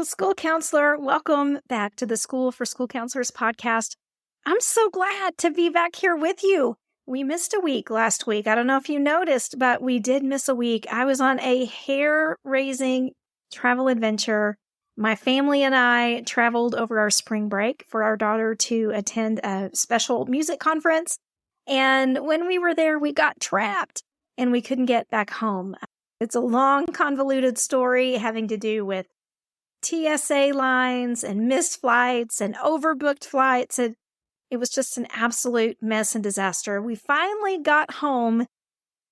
school counselor. Welcome back to the School for School Counselors podcast. I'm so glad to be back here with you. We missed a week last week. I don't know if you noticed, but we did miss a week. I was on a hair-raising travel adventure. My family and I traveled over our spring break for our daughter to attend a special music conference. And when we were there, we got trapped and we couldn't get back home. It's a long, convoluted story having to do with TSA lines and missed flights and overbooked flights. And it was just an absolute mess and disaster. We finally got home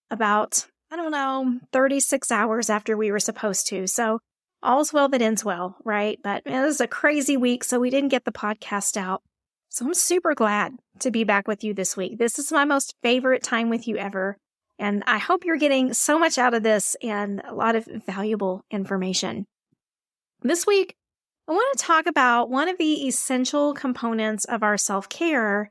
about, 36 hours after we were supposed to. So all's well that ends well, right? But it was a crazy week, so we didn't get the podcast out. So I'm super glad to be back with you this week. This is my most favorite time with you ever. And I hope you're getting so much out of this and a lot of valuable information. This week, I want to talk about one of the essential components of our self-care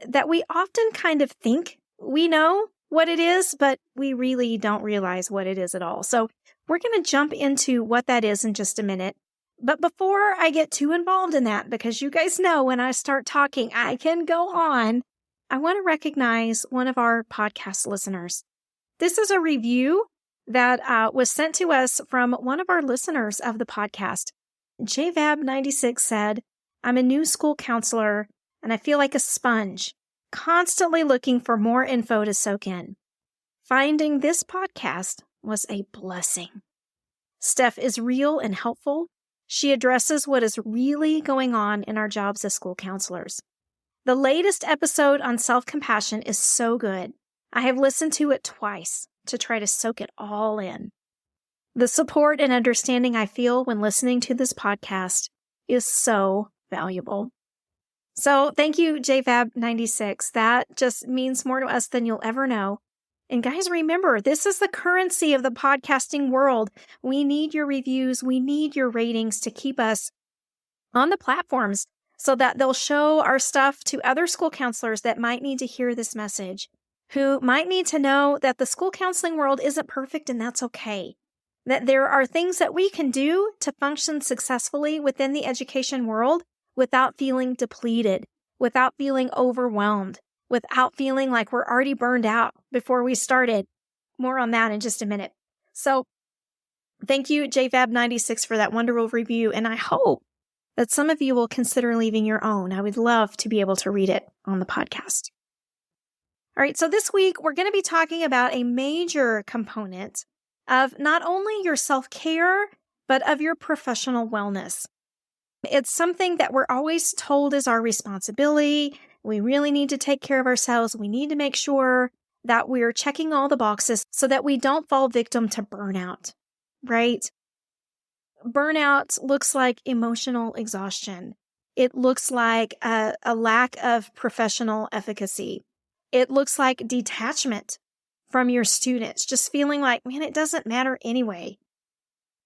that we often kind of think we know what it is, but we really don't realize what it is at all. So we're going to jump into what that is in just a minute. But before I get too involved in that, because you guys know when I start talking, I can go on, I want to recognize one of our podcast listeners. This is a review that was sent to us from one of our listeners of the podcast. JVAB96 said, "I'm a new school counselor and I feel like a sponge, constantly looking for more info to soak in. Finding this podcast was a blessing. Steph is real and helpful. She addresses what is really going on in our jobs as school counselors. The latest episode on self-compassion is so good. I have listened to it twice to try to soak it all in. The support and understanding I feel when listening to this podcast is so valuable." So thank you, JVAB96. That just means more to us than you'll ever know. And guys, remember, this is the currency of the podcasting world. We need your reviews. We need your ratings to keep us on the platforms so that they'll show our stuff to other school counselors that might need to hear this message, who might need to know that the school counseling world isn't perfect and that's okay. That there are things that we can do to function successfully within the education world without feeling depleted, without feeling overwhelmed, without feeling like we're already burned out before we started. More on that in just a minute. So thank you, JVAB96, for that wonderful review. And I hope that some of you will consider leaving your own. I would love to be able to read it on the podcast. All right, so this week we're going to be talking about a major component of not only your self-care, but of your professional wellness. It's something that we're always told is our responsibility. We really need to take care of ourselves. We need to make sure that we're checking all the boxes so that we don't fall victim to burnout, right? Burnout looks like emotional exhaustion. It looks like a lack of professional efficacy. It looks like detachment from your students, just feeling like, man, it doesn't matter anyway.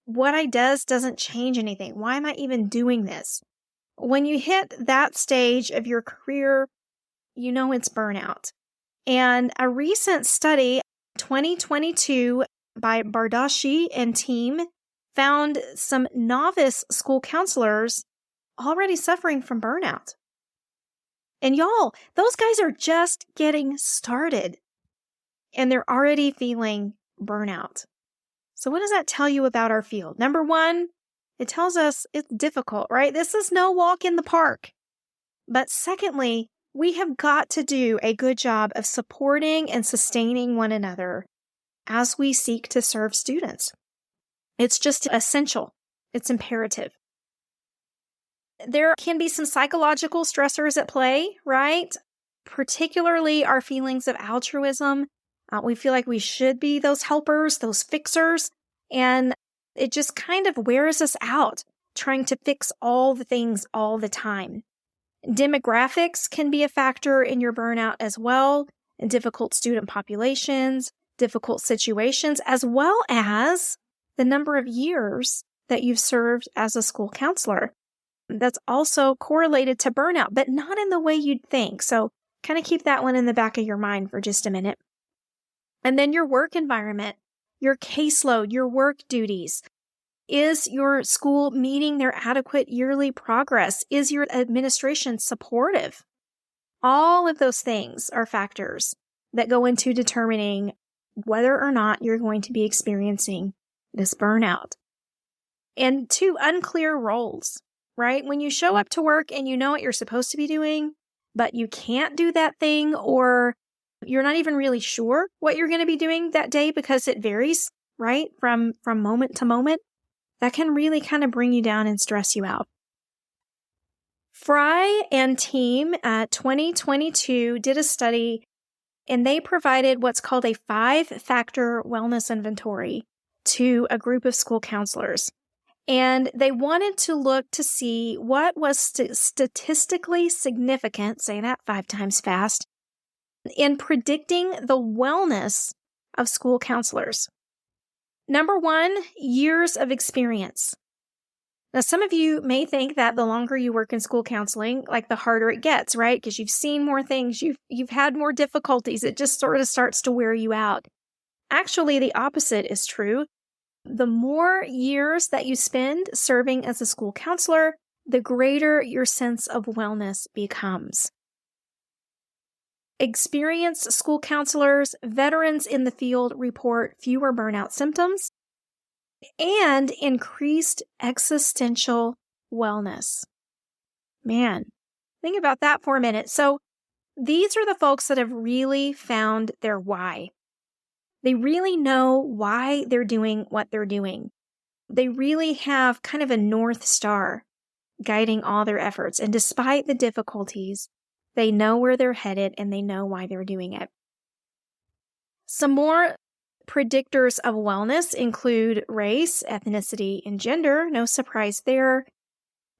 What I does doesn't change anything. Why am I even doing this? When you hit that stage of your career, you know it's burnout. And a recent study, 2022, by Bardhoshi and team, found some novice school counselors already suffering from burnout. And y'all, those guys are just getting started and they're already feeling burnout. So what does that tell you about our field? Number one, it tells us it's difficult, right? This is no walk in the park. But secondly, we have got to do a good job of supporting and sustaining one another as we seek to serve students. It's just essential. It's imperative. There can be some psychological stressors at play, right? Particularly our feelings of altruism. We feel like we should be those helpers, those fixers, and it just kind of wears us out trying to fix all the things all the time. Demographics can be a factor in your burnout as well, and difficult student populations, difficult situations, as well as the number of years that you've served as a school counselor. That's also correlated to burnout, but not in the way you'd think. So kind of keep that one in the back of your mind for just a minute. And then your work environment, your caseload, your work duties. Is your school meeting their adequate yearly progress? Is your administration supportive? All of those things are factors that go into determining whether or not you're going to be experiencing this burnout. And 2, unclear roles, right? When you show up to work and you know what you're supposed to be doing, but you can't do that thing, or you're not even really sure what you're going to be doing that day because it varies, right? From moment to moment, that can really kind of bring you down and stress you out. Frye and team at 2022 did a study, and they provided what's called a 5-factor wellness inventory to a group of school counselors. And they wanted to look to see what was statistically significant, say that 5 times fast, in predicting the wellness of school counselors. Number 1, years of experience. Now, some of you may think that the longer you work in school counseling, like the harder it gets, right? Because you've seen more things, you've had more difficulties. It just sort of starts to wear you out. Actually, the opposite is true. The more years that you spend serving as a school counselor, the greater your sense of wellness becomes. Experienced school counselors, veterans in the field report fewer burnout symptoms and increased existential wellness. Man, think about that for a minute. So these are the folks that have really found their why. They really know why they're doing what they're doing. They really have kind of a North Star guiding all their efforts. And despite the difficulties, they know where they're headed and they know why they're doing it. Some more predictors of wellness include race, ethnicity, and gender. No surprise there.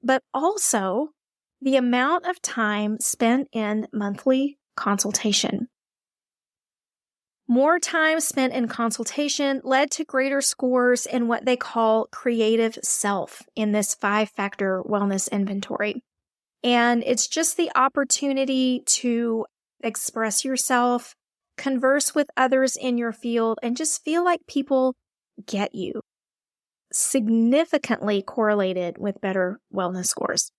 But also the amount of time spent in monthly consultation. More time spent in consultation led to greater scores in what they call creative self in this 5-factor wellness inventory. And it's just the opportunity to express yourself, converse with others in your field, and just feel like people get you. Significantly correlated with better wellness scores.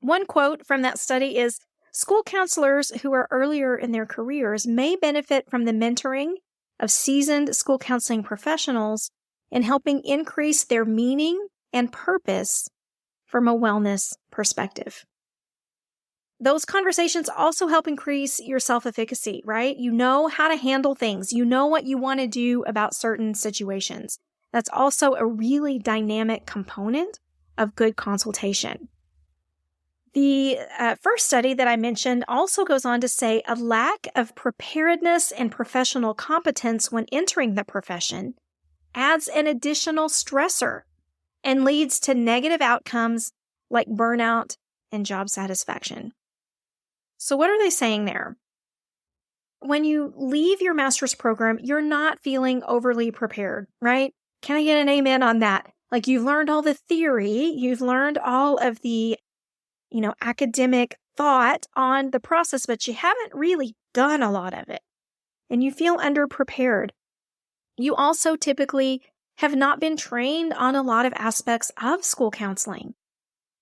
One quote from that study is, "School counselors who are earlier in their careers may benefit from the mentoring of seasoned school counseling professionals in helping increase their meaning and purpose from a wellness perspective." Those conversations also help increase your self-efficacy, right? You know how to handle things. You know what you want to do about certain situations. That's also a really dynamic component of good consultation. The first study that I mentioned also goes on to say a lack of preparedness and professional competence when entering the profession adds an additional stressor and leads to negative outcomes like burnout and job satisfaction. So what are they saying there? When you leave your master's program, you're not feeling overly prepared, right? Can I get an amen on that? Like, you've learned all the theory, you've learned all of the academic thought on the process, but you haven't really done a lot of it. And you feel underprepared. You also typically have not been trained on a lot of aspects of school counseling.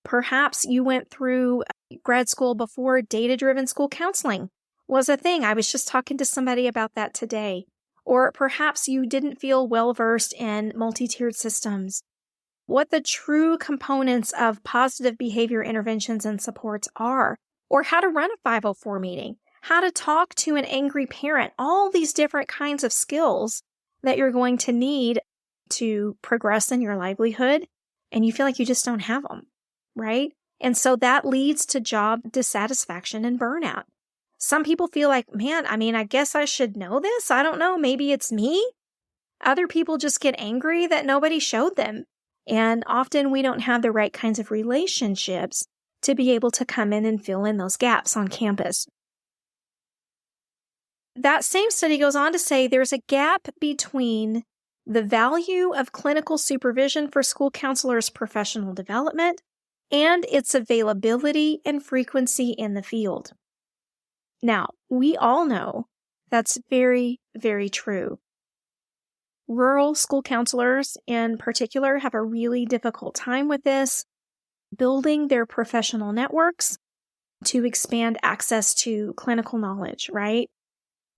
Perhaps you went through grad school before data-driven school counseling was a thing. I was just talking to somebody about that today. Or perhaps you didn't feel well-versed in multi-tiered systems. What the true components of positive behavior interventions and supports are, or how to run a 504 meeting, how to talk to an angry parent, all these different kinds of skills that you're going to need to progress in your livelihood, and you feel like you just don't have them, right? And so that leads to job dissatisfaction and burnout. Some people feel like, man, I guess I should know this. I don't know. Maybe it's me. Other people just get angry that nobody showed them. And often we don't have the right kinds of relationships to be able to come in and fill in those gaps on campus. That same study goes on to say there's a gap between the value of clinical supervision for school counselors' professional development and its availability and frequency in the field. Now, we all know that's very, very true. Rural school counselors in particular have a really difficult time with this, building their professional networks to expand access to clinical knowledge, right?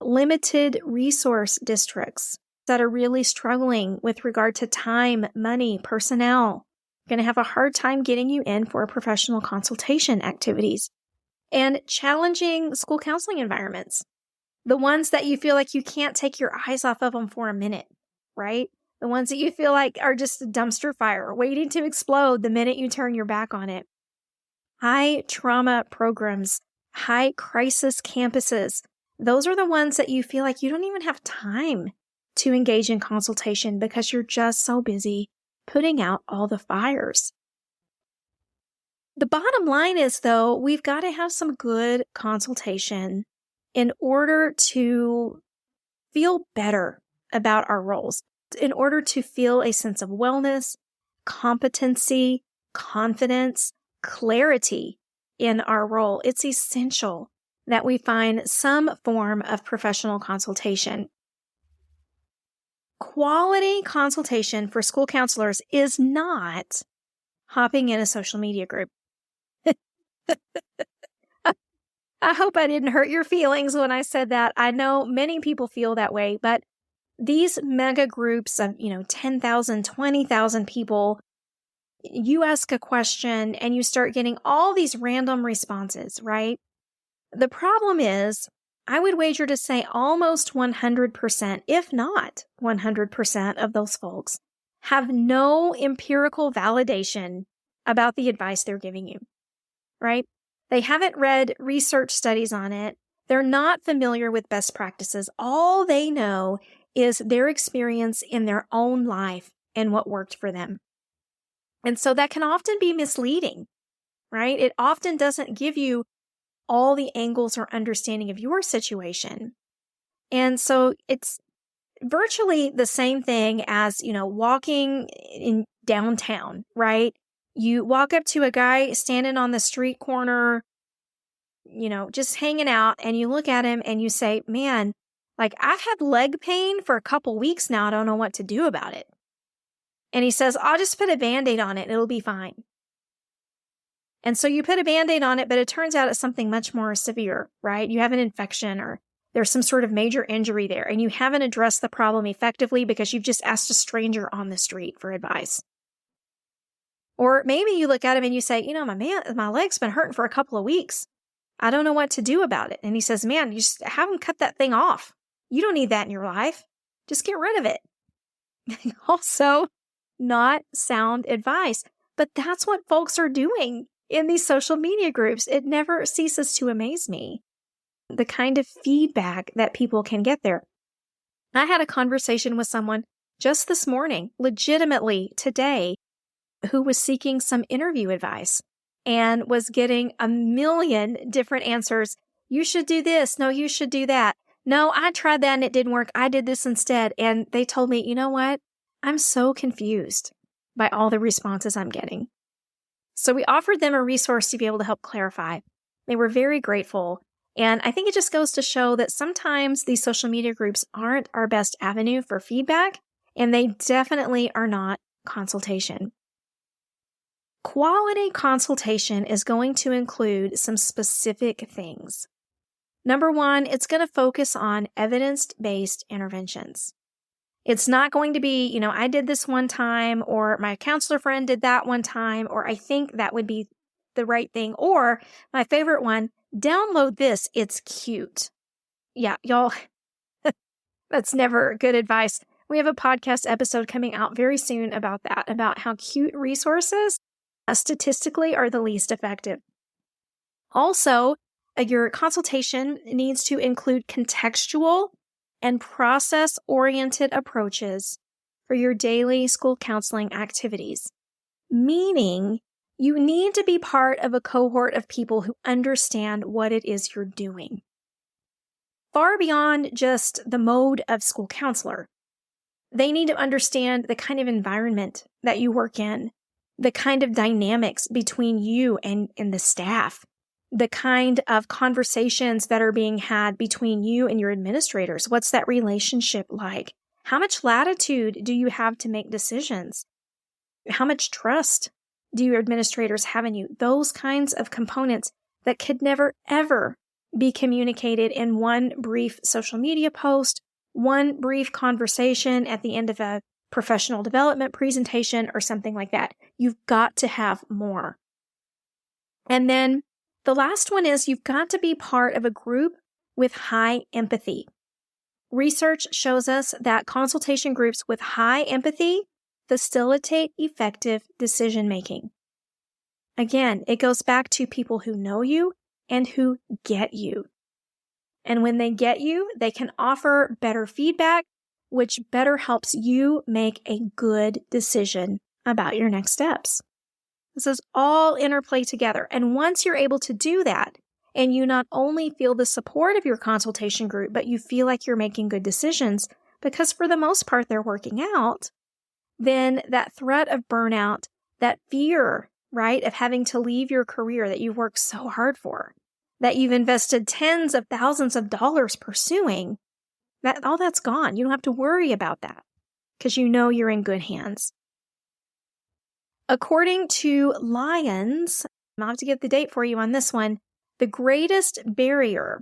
Limited resource districts that are really struggling with regard to time, money, personnel, going to have a hard time getting you in for professional consultation activities. And challenging school counseling environments, the ones that you feel like you can't take your eyes off of them for a minute, right? The ones that you feel like are just a dumpster fire waiting to explode the minute you turn your back on it. High trauma programs, high crisis campuses, those are the ones that you feel like you don't even have time to engage in consultation because you're just so busy putting out all the fires. The bottom line is, though, we've got to have some good consultation in order to feel better about our roles, in order to feel a sense of wellness, competency, confidence, clarity in our role. It's essential that we find some form of professional consultation. Quality consultation for school counselors is not hopping in a social media group. I hope I didn't hurt your feelings when I said that. I know many people feel that way, but these mega groups of, 10,000, 20,000 people, you ask a question and you start getting all these random responses, right? The problem is, I would wager to say almost 100%, if not 100% of those folks have no empirical validation about the advice they're giving you, right? They haven't read research studies on it. They're not familiar with best practices. All they know is their experience in their own life and what worked for them. And so that can often be misleading, right? It often doesn't give you all the angles or understanding of your situation. And so it's virtually the same thing as, walking in downtown, right? You walk up to a guy standing on the street corner, just hanging out, and you look at him and you say, man, like I've had leg pain for a couple weeks now. I don't know what to do about it. And he says, I'll just put a Band-Aid on it and it'll be fine. And so you put a Band-Aid on it, but it turns out it's something much more severe, right? You have an infection or there's some sort of major injury there, and you haven't addressed the problem effectively because you've just asked a stranger on the street for advice. Or maybe you look at him and you say, my leg's been hurting for a couple of weeks. I don't know what to do about it. And he says, man, you just have him cut that thing off. You don't need that in your life. Just get rid of it. Also, not sound advice. But that's what folks are doing in these social media groups. It never ceases to amaze me, the kind of feedback that people can get there. I had a conversation with someone just this morning, legitimately today, who was seeking some interview advice and was getting a million different answers. You should do this. No, you should do that. No, I tried that and it didn't work. I did this instead. And they told me, you know what? I'm so confused by all the responses I'm getting. So we offered them a resource to be able to help clarify. They were very grateful. And I think it just goes to show that sometimes these social media groups aren't our best avenue for feedback, and they definitely are not consultation. Quality consultation is going to include some specific things. Number one, it's going to focus on evidence-based interventions. It's not going to be, I did this one time, or my counselor friend did that one time, or I think that would be the right thing, or my favorite one, download this, it's cute. Yeah, y'all, that's never good advice. We have a podcast episode coming out very soon about that, about how cute resources statistically are the least effective. Also, your consultation needs to include contextual and process-oriented approaches for your daily school counseling activities, meaning you need to be part of a cohort of people who understand what it is you're doing. Far beyond just the mode of school counselor, they need to understand the kind of environment that you work in, the kind of dynamics between you and the staff, the kind of conversations that are being had between you and your administrators. What's that relationship like? How much latitude do you have to make decisions? How much trust do your administrators have in you? Those kinds of components that could never, ever be communicated in one brief social media post, one brief conversation at the end of a professional development presentation or something like that. You've got to have more. And then the last one is you've got to be part of a group with high empathy. Research shows us that consultation groups with high empathy facilitate effective decision-making. Again, it goes back to people who know you and who get you. And when they get you, they can offer better feedback, which better helps you make a good decision about your next steps. This is all interplay together. And once you're able to do that, and you not only feel the support of your consultation group, but you feel like you're making good decisions, because for the most part they're working out, then that threat of burnout, that fear, right, of having to leave your career that you've worked so hard for, that you've invested tens of thousands of dollars pursuing, that all that's gone. You don't have to worry about that because you know you're in good hands. According to Lyons, I'll have to get the date for you on this one, the greatest barrier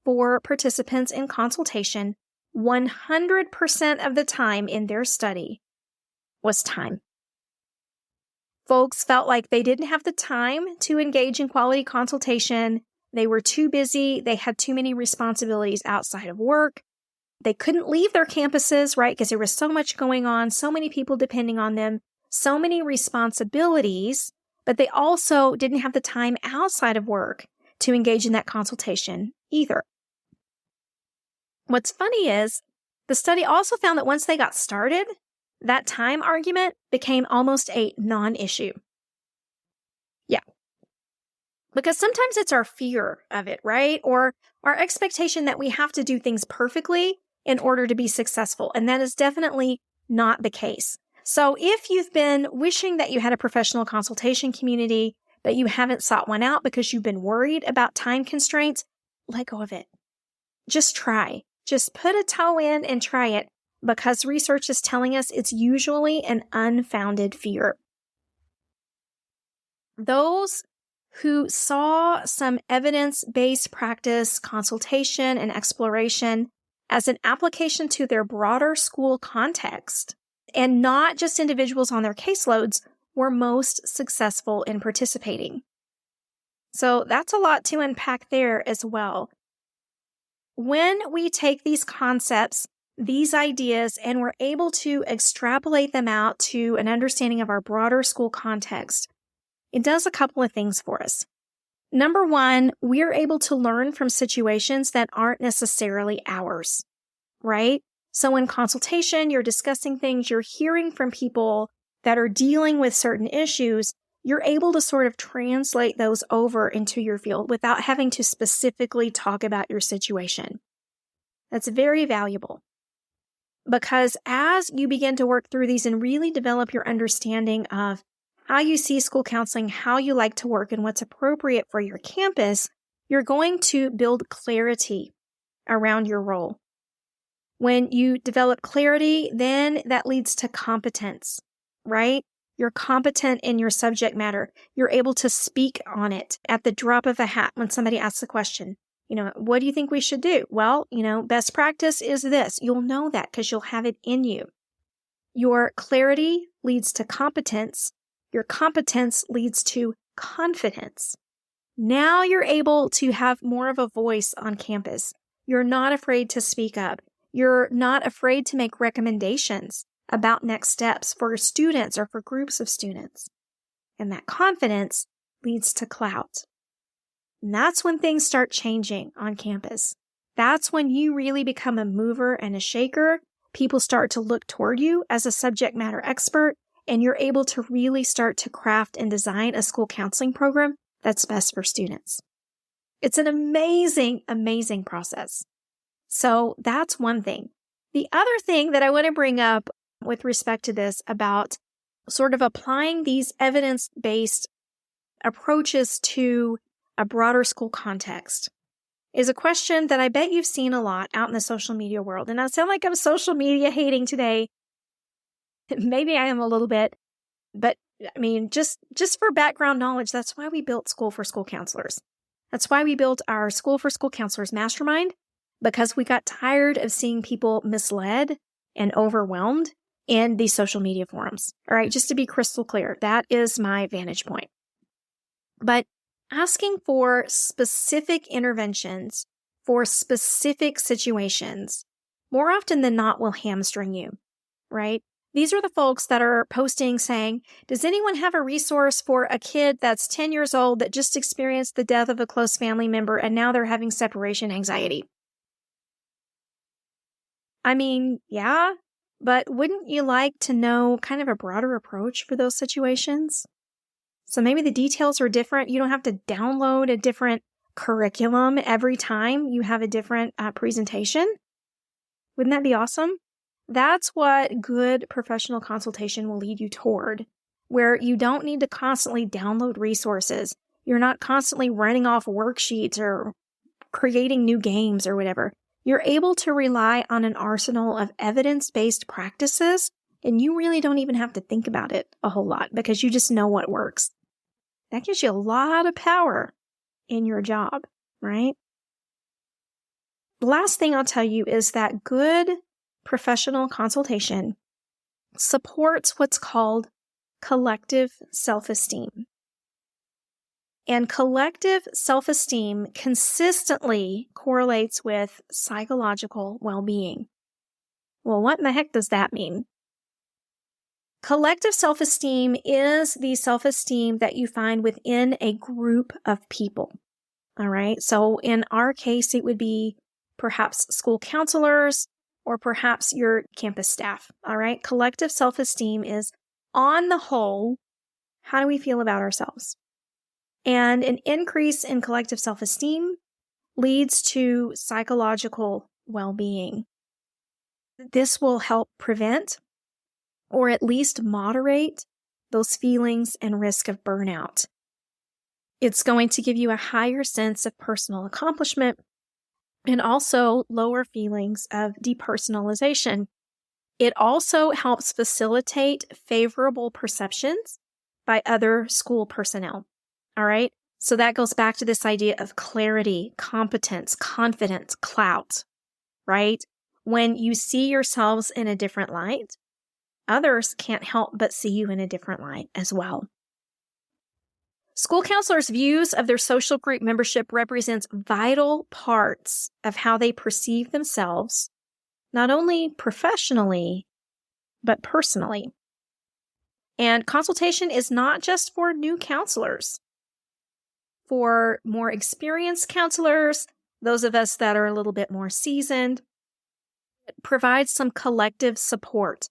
for participants in consultation 100% of the time in their study was time. Folks felt like they didn't have the time to engage in quality consultation. They were too busy. They had too many responsibilities outside of work. They couldn't leave their campuses, right? Because there was so much going on, so many people depending on them, so many responsibilities, but they also didn't have the time outside of work to engage in that consultation either. What's funny is the study also found that once they got started, that time argument became almost a non-issue. Yeah. Because sometimes it's our fear of it, right? Or our expectation that we have to do things perfectly in order to be successful. And that is definitely not the case. So if you've been wishing that you had a professional consultation community, but you haven't sought one out because you've been worried about time constraints, let go of it. Just try. Just put a toe in and try it, because research is telling us it's usually an unfounded fear. Those who saw some evidence-based practice, consultation, and exploration as an application to their broader school context, and not just individuals on their caseloads, were most successful in participating. So that's a lot to unpack there as well. When we take these concepts, these ideas, and we're able to extrapolate them out to an understanding of our broader school context, it does a couple of things for us. Number one, we're able to learn from situations that aren't necessarily ours, right? So in consultation, you're discussing things, you're hearing from people that are dealing with certain issues, you're able to sort of translate those over into your field without having to specifically talk about your situation. That's very valuable. Because as you begin to work through these and really develop your understanding of how you see school counseling, how you like to work, and what's appropriate for your campus, you're going to build clarity around your role. When you develop clarity, then that leads to competence, right? You're competent in your subject matter. You're able to speak on it at the drop of a hat when somebody asks a question. What do you think we should do? Well, best practice is this. You'll know that because you'll have it in you. Your clarity leads to competence. Your competence leads to confidence. Now you're able to have more of a voice on campus. You're not afraid to speak up. You're not afraid to make recommendations about next steps for students or for groups of students. And that confidence leads to clout. And that's when things start changing on campus. That's when you really become a mover and a shaker. People start to look toward you as a subject matter expert, and you're able to really start to craft and design a school counseling program that's best for students. It's an amazing, amazing process. So that's one thing. The other thing that I want to bring up with respect to this about sort of applying these evidence-based approaches to a broader school context is a question that I bet you've seen a lot out in the social media world. And I sound like I'm social media hating today. Maybe I am a little bit, but I mean, just for background knowledge, that's why we built School for School Counselors. That's why we built our School for School Counselors Mastermind, because we got tired of seeing people misled and overwhelmed in these social media forums. All right, just to be crystal clear, that is my vantage point. But asking for specific interventions for specific situations, more often than not, will hamstring you, right? These are the folks that are posting saying, does anyone have a resource for a kid that's 10 years old that just experienced the death of a close family member and now they're having separation anxiety? I mean, yeah, but wouldn't you like to know kind of a broader approach for those situations? So maybe the details are different. You don't have to download a different curriculum every time you have a different presentation. Wouldn't that be awesome? That's what good professional consultation will lead you toward, where you don't need to constantly download resources. You're not constantly running off worksheets or creating new games or whatever. You're able to rely on an arsenal of evidence-based practices, and you really don't even have to think about it a whole lot because you just know what works. That gives you a lot of power in your job, right? The last thing I'll tell you is that good professional consultation supports what's called collective self-esteem. And collective self-esteem consistently correlates with psychological well-being. Well, what in the heck does that mean? Collective self-esteem is the self-esteem that you find within a group of people. All right. So in our case, it would be perhaps school counselors or perhaps your campus staff. All right. Collective self-esteem is, on the whole, how do we feel about ourselves? And an increase in collective self-esteem leads to psychological well-being. This will help prevent or at least moderate those feelings and risk of burnout. It's going to give you a higher sense of personal accomplishment and also lower feelings of depersonalization. It also helps facilitate favorable perceptions by other school personnel. All right. So that goes back to this idea of clarity, competence, confidence, clout, right? When you see yourselves in a different light, others can't help but see you in a different light as well. School counselors' views of their social group membership represents vital parts of how they perceive themselves, not only professionally, but personally. And consultation is not just for new counselors. For more experienced counselors, those of us that are a little bit more seasoned, it provides some collective support,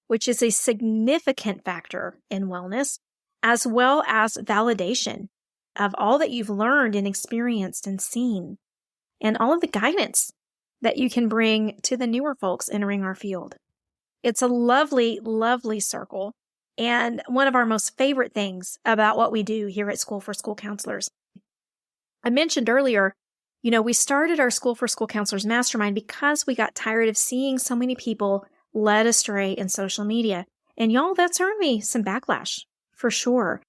which is a significant factor in wellness, as well as validation of all that you've learned and experienced and seen, and all of the guidance that you can bring to the newer folks entering our field. It's a lovely, lovely circle, and one of our most favorite things about what we do here at School for School Counselors. I mentioned earlier, we started our School for School Counselors Mastermind because we got tired of seeing so many people led astray in social media. And y'all, that's earned me some backlash, for sure.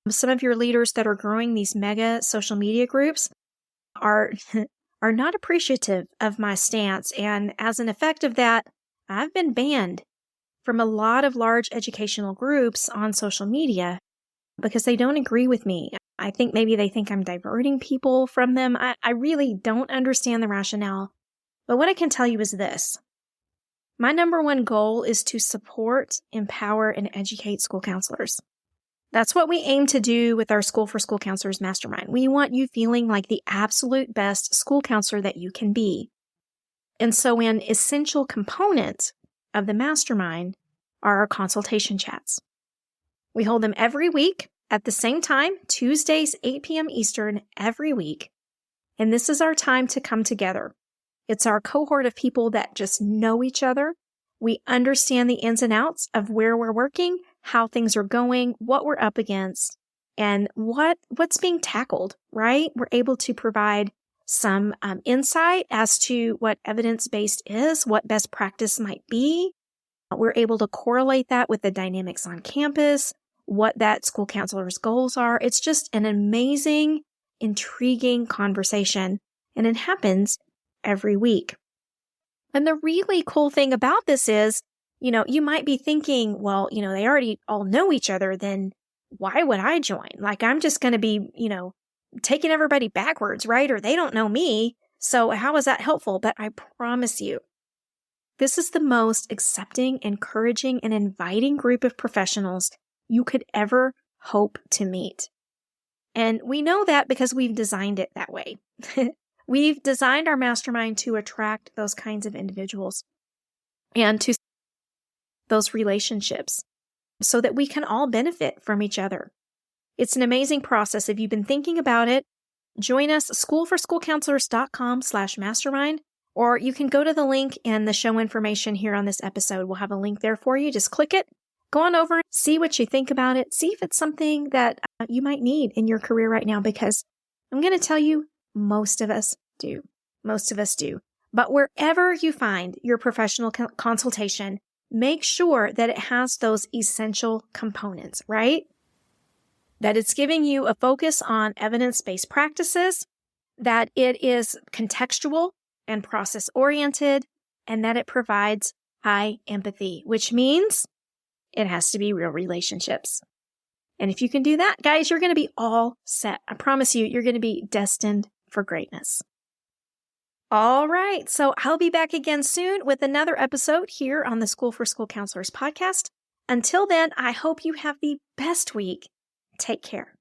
Some of your leaders that are growing these mega social media groups are not appreciative of my stance. And as an effect of that, I've been banned from a lot of large educational groups on social media because they don't agree with me. I think maybe they think I'm diverting people from them. I really don't understand the rationale. But what I can tell you is this. My number one goal is to support, empower, and educate school counselors. That's what we aim to do with our School for School Counselors Mastermind. We want you feeling like the absolute best school counselor that you can be. And so an essential component of the mastermind are our consultation chats. We hold them every week at the same time, Tuesdays, 8 p.m. Eastern, every week. And this is our time to come together. It's our cohort of people that just know each other. We understand the ins and outs of where we're working, how things are going, what we're up against, and what's being tackled, right? We're able to provide some insight as to what evidence-based is, what best practice might be. We're able to correlate that with the dynamics on campus, what that school counselor's goals are. It's just an amazing, intriguing conversation, and it happens every week. And the really cool thing about this is, you might be thinking, well, they already all know each other, then why would I join? Like, I'm just going to be, taking everybody backwards, right? Or they don't know me. So how is that helpful? But I promise you, this is the most accepting, encouraging, and inviting group of professionals you could ever hope to meet. And we know that because we've designed it that way. We've designed our mastermind to attract those kinds of individuals and to those relationships so that we can all benefit from each other. It's an amazing process. If you've been thinking about it, join us, schoolforschoolcounselors.com/mastermind, or you can go to the link in the show information here on this episode. We'll have a link there for you. Just click it, go on over, see what you think about it, see if it's something that you might need in your career right now, because I'm going to tell you, most of us do. Most of us do. But wherever you find your professional consultation, make sure that it has those essential components, right? That it's giving you a focus on evidence-based practices, that it is contextual and process-oriented, and that it provides high empathy, which means it has to be real relationships. And if you can do that, guys, you're going to be all set. I promise you, you're going to be destined for greatness. All right, so I'll be back again soon with another episode here on the School for School Counselors podcast. Until then, I hope you have the best week. Take care.